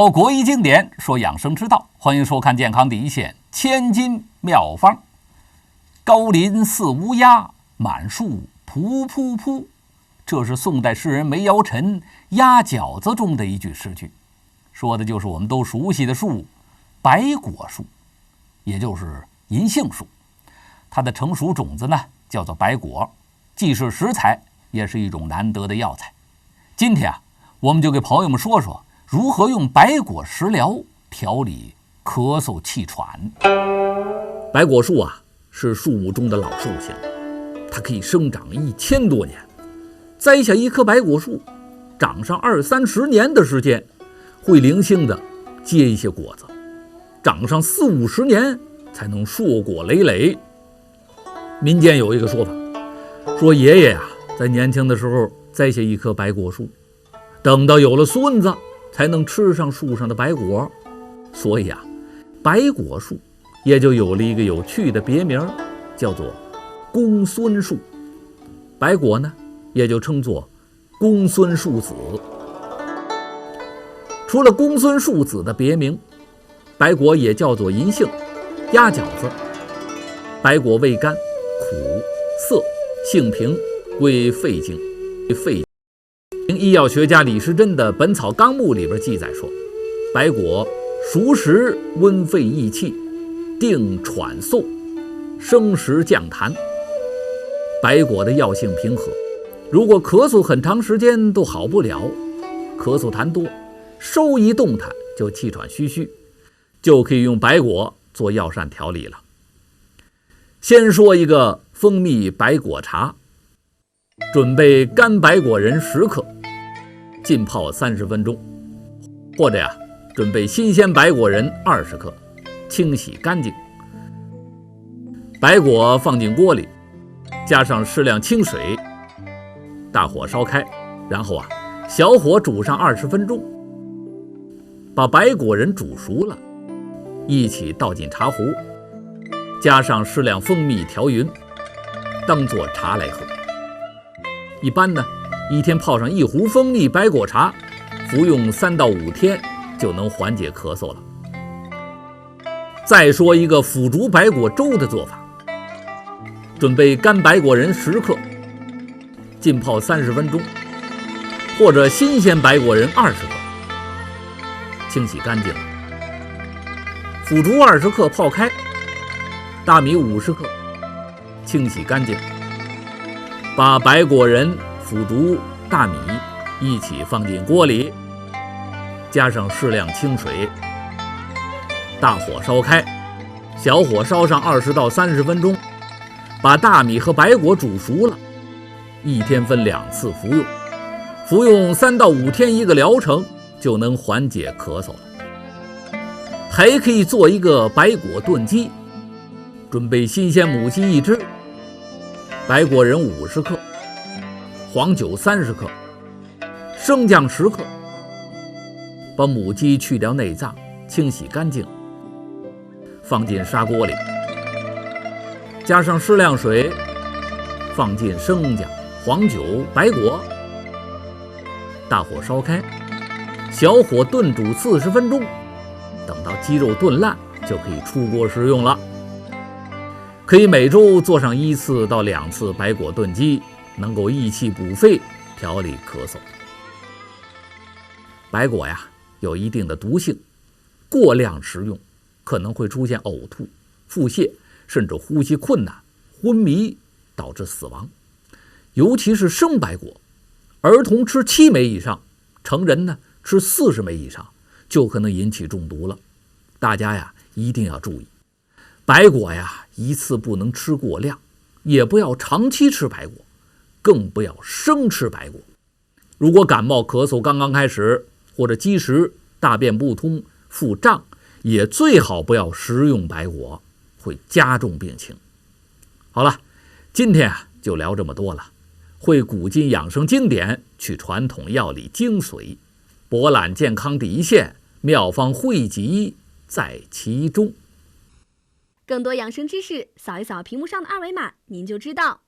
聊国医经典，说养生之道，欢迎收看《健康第一线》千金妙方。高林似乌鸦，满树扑扑扑。这是宋代诗人梅尧臣《鸭饺子》中的一句诗句，说的就是我们都熟悉的树——白果树，也就是银杏树。它的成熟种子呢，叫做白果，既是食材，也是一种难得的药材。今天我们就给朋友们说说如何用白果食疗调理咳嗽气喘。白果树是树木中的老寿星，它可以生长1000多年。栽下一棵白果树，长上20-30年的时间，会零星的结一些果子，长上40-50年才能硕果累累。民间有一个说法，说爷爷在年轻的时候栽下一棵白果树，等到有了孙子才能吃上树上的白果，所以白果树也就有了一个有趣的别名，叫做公孙树。白果呢，也就称作公孙树子。除了公孙树子的别名，白果也叫做银杏、鸭饺子。白果味甘、苦、涩，性平，归肺经。医药学家李时珍的《本草纲目》里边记载说，白果熟食温肺益气，定喘嗽，生食降痰。白果的药性平和，如果咳嗽很长时间都好不了，咳嗽痰多，稍一动弹就气喘吁吁，就可以用白果做药膳调理了。先说一个蜂蜜白果茶，准备干白果仁10克，浸泡30分钟，或者准备新鲜白果仁20克，清洗干净。白果放进锅里，加上适量清水，大火烧开，然后小火煮上20分钟，把白果仁煮熟了，一起倒进茶壶，加上适量蜂蜜调匀，当作茶来喝。一般呢，一天泡上1壶蜂蜜白果茶，服用3到5天就能缓解咳嗽了。再说一个腐竹白果粥的做法，准备干白果仁10克，浸泡30分钟，或者新鲜白果仁20克，清洗干净了。腐竹20克泡开，大米50克，清洗干净。把白果仁、腐竹、大米一起放进锅里，加上适量清水，大火烧开，小火烧上20到30分钟，把大米和白果煮熟了，一天分2次服用，服用3到5天一个疗程，就能缓解咳嗽了。还可以做一个白果炖鸡，准备新鲜母鸡1只，白果仁50克，黄酒30克，生姜10克。把母鸡去掉内脏，清洗干净，放进砂锅里，加上适量水，放进生姜、黄酒、白果，大火烧开，小火炖煮40分钟，等到鸡肉炖烂，就可以出锅食用了。可以每周做上1次到2次白果炖鸡，能够益气补肺，调理咳嗽。白果有一定的毒性，过量食用可能会出现呕吐、腹泻，甚至呼吸困难、昏迷，导致死亡。尤其是生白果，儿童吃7枚以上，成人呢吃40枚以上，就可能引起中毒了。大家一定要注意，白果一次不能吃过量，也不要长期吃白果，更不要生吃白果。如果感冒咳嗽刚刚开始，或者积食、大便不通、腹胀，也最好不要食用白果，会加重病情。好了，今天就聊这么多了。会古今养生经典，取传统药理精髓，博览健康第一线，妙方汇集在其中。更多养生知识，扫一扫屏幕上的2维码，您就知道。